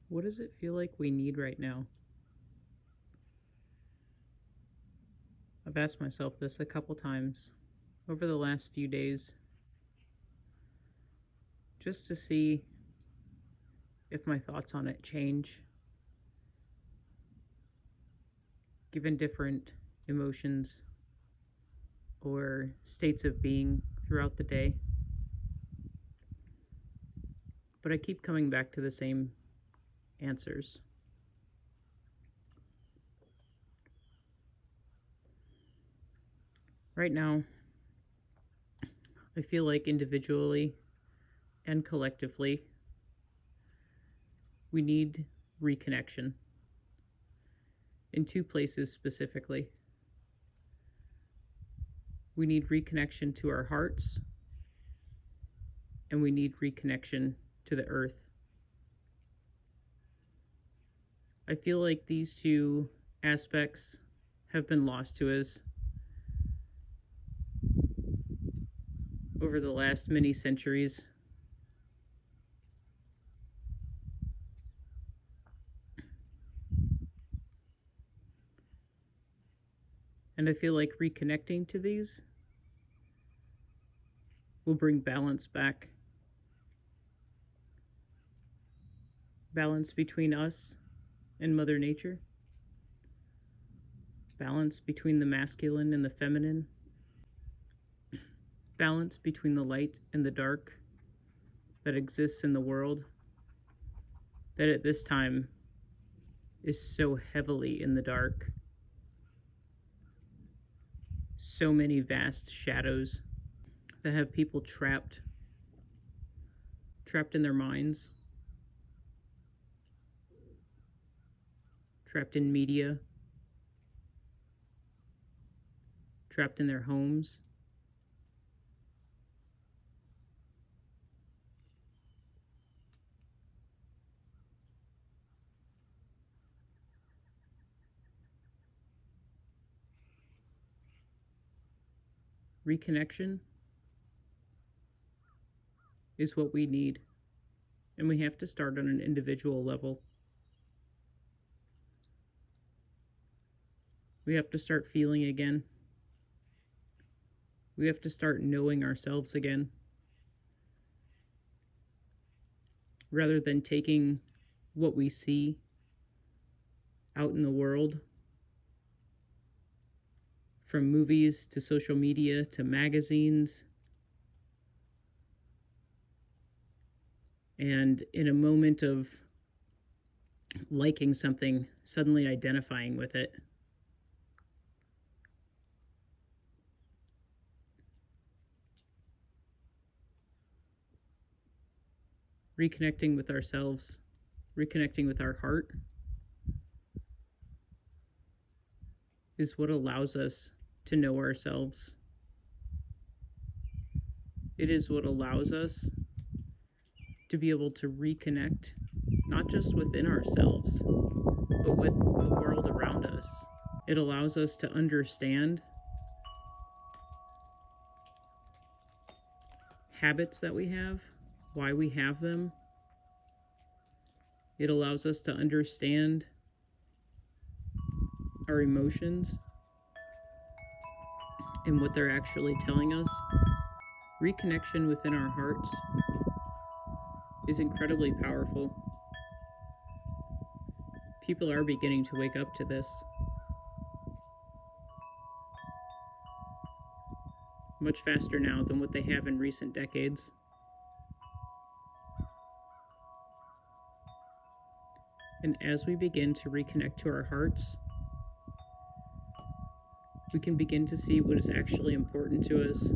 What does it feel like we need right now? I've asked myself this a couple times over the last few days just to see if my thoughts on it change given different emotions or states of being throughout the day. But I keep coming back to the same answers. Right now, I feel like individually and collectively, we need reconnection in two places specifically. We need reconnection to our hearts, and we need reconnection to the earth. I feel like these two aspects have been lost to us over the last many centuries. And I feel like reconnecting to these will bring balance back. Balance between us and Mother Nature. Balance between the masculine and the feminine. Balance between the light and the dark that exists in the world that at this time is so heavily in the dark. So many vast shadows that have people trapped in their minds, trapped in media, trapped in their homes. Reconnection is what we need, and we have to start on an individual level. We have to start feeling again. We have to start knowing ourselves again, rather than taking what we see out in the world, from movies to social media to magazines, and in a moment of liking something, suddenly identifying with it. Reconnecting with ourselves, reconnecting with our heart is what allows us to know ourselves. It is what allows us to be able to reconnect, not just within ourselves, but with the world around us. It allows us to understand habits that we have, why we have them. It allows us to understand our emotions and what they're actually telling us. Reconnection within our hearts is incredibly powerful. People are beginning to wake up to this. Much faster now than what they have in recent decades. And as we begin to reconnect to our hearts, we can begin to see what is actually important to us.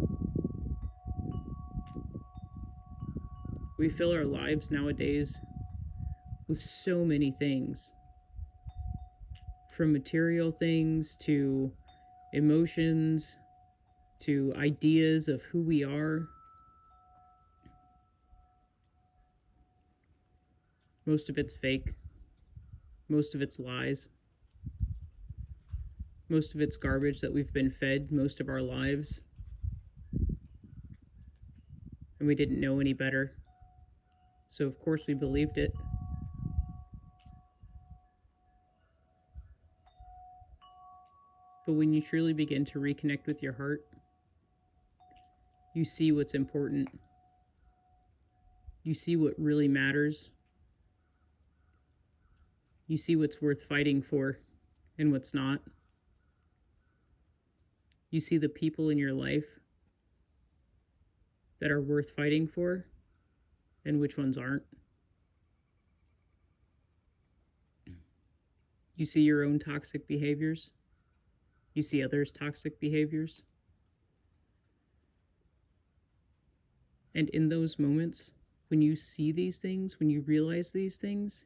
We fill our lives nowadays with so many things, from material things to emotions to ideas of who we are. Most of it's fake. Most of it's lies. Most of it's garbage that we've been fed most of our lives. And we didn't know any better. So of course we believed it. But when you truly begin to reconnect with your heart, you see what's important. You see what really matters. You see what's worth fighting for and what's not. You see the people in your life that are worth fighting for and which ones aren't. You see your own toxic behaviors. You see others' toxic behaviors. And in those moments, when you see these things, when you realize these things,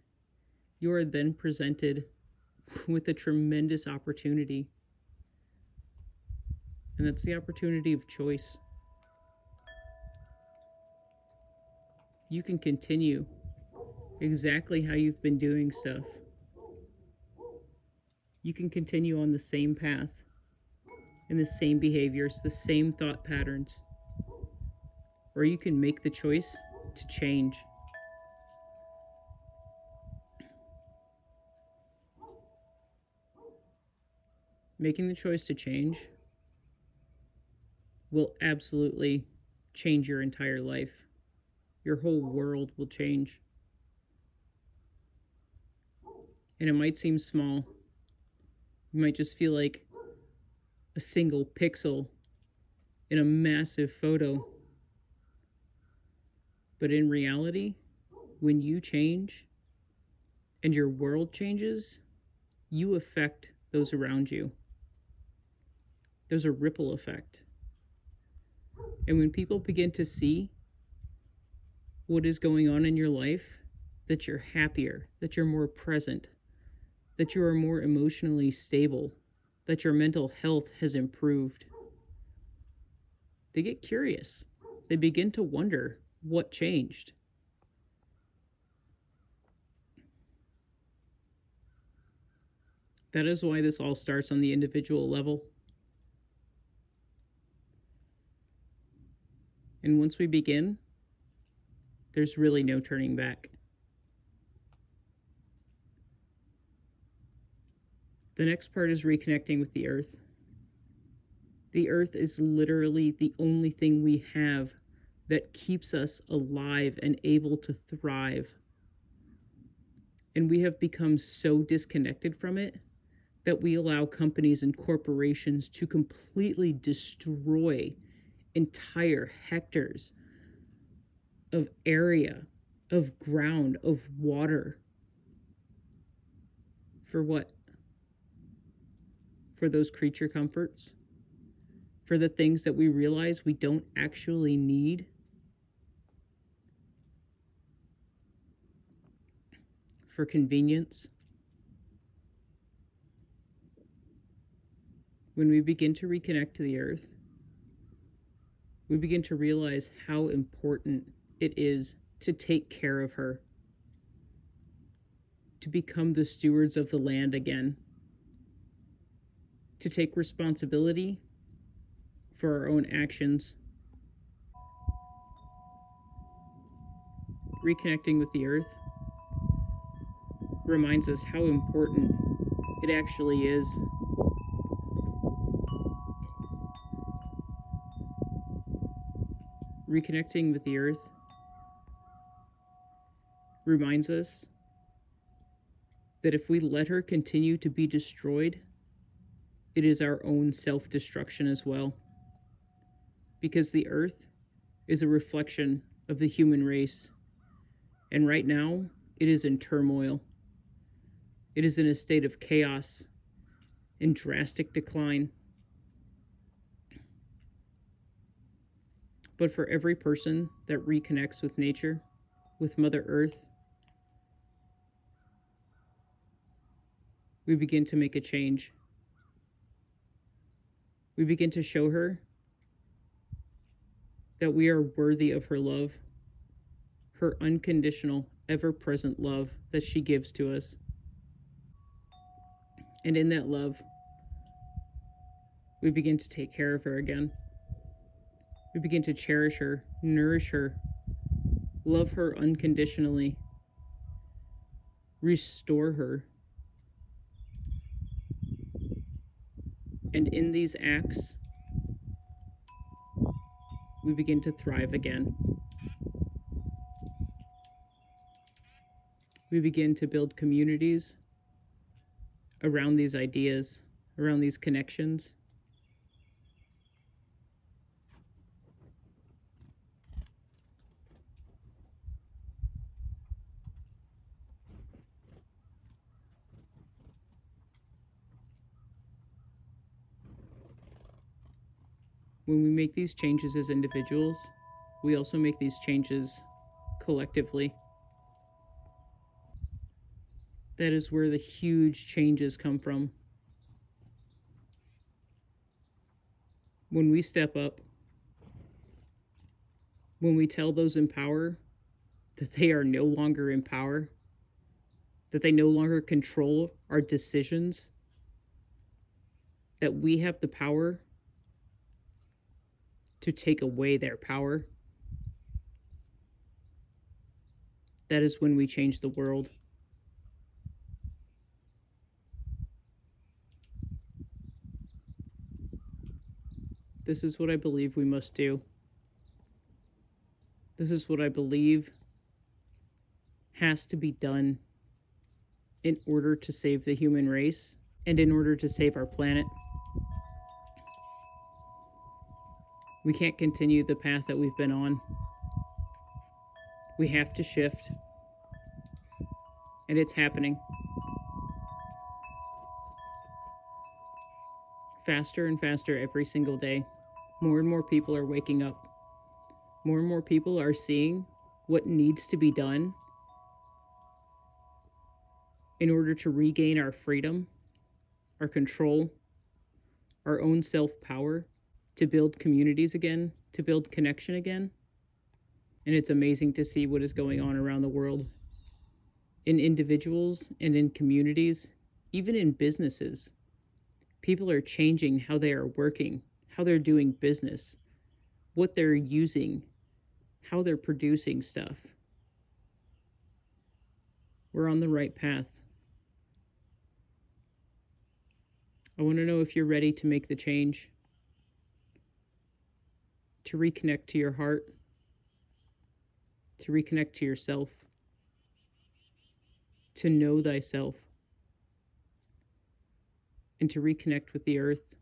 you are then presented with a tremendous opportunity. And that's the opportunity of choice. You can continue exactly how you've been doing stuff. You can continue on the same path, and the same behaviors, the same thought patterns. Or you can make the choice to change. Making the choice to change will absolutely change your entire life. Your whole world will change. And it might seem small. You might just feel like a single pixel in a massive photo. But in reality, when you change and your world changes, you affect those around you. There's a ripple effect. And when people begin to see what is going on in your life, that you're happier, that you're more present, that you are more emotionally stable, that your mental health has improved, they get curious. They begin to wonder what changed. That is why this all starts on the individual level. And once we begin, there's really no turning back. The next part is reconnecting with the earth. The earth is literally the only thing we have that keeps us alive and able to thrive. And we have become so disconnected from it that we allow companies and corporations to completely destroy entire hectares of area, of ground, of water. For what? For those creature comforts? For the things that we realize we don't actually need? For convenience? When we begin to reconnect to the earth, we begin to realize how important it is to take care of her, to become the stewards of the land again, to take responsibility for our own actions. Reconnecting with the earth reminds us how important it actually is. Reconnecting with the earth reminds us that if we let her continue to be destroyed, it is our own self-destruction as well. Because the earth is a reflection of the human race. And right now, it is in turmoil. It is in a state of chaos and drastic decline. But for every person that reconnects with nature, with Mother Earth, we begin to make a change. We begin to show her that we are worthy of her love, her unconditional, ever-present love that she gives to us. And in that love, we begin to take care of her again. We begin to cherish her, nourish her, love her unconditionally, restore her. And in these acts, we begin to thrive again. We begin to build communities around these ideas, around these connections. When we make these changes as individuals, we also make these changes collectively. That is where the huge changes come from. When we step up, when we tell those in power that they are no longer in power, that they no longer control our decisions, that we have the power to take away their power, that is when we change the world. This is what I believe we must do. This is what I believe has to be done in order to save the human race and in order to save our planet. We can't continue the path that we've been on. We have to shift. And it's happening. Faster and faster every single day. More and more people are waking up. More and more people are seeing what needs to be done in order to regain our freedom, our control, our own self-power, to build communities again, to build connection again. And it's amazing to see what is going on around the world, in individuals and in communities, even in businesses. People are changing how they are working, how they're doing business, what they're using, how they're producing stuff. We're on the right path. I want to know if you're ready to make the change, to reconnect to your heart, to reconnect to yourself, to know thyself, and to reconnect with the earth.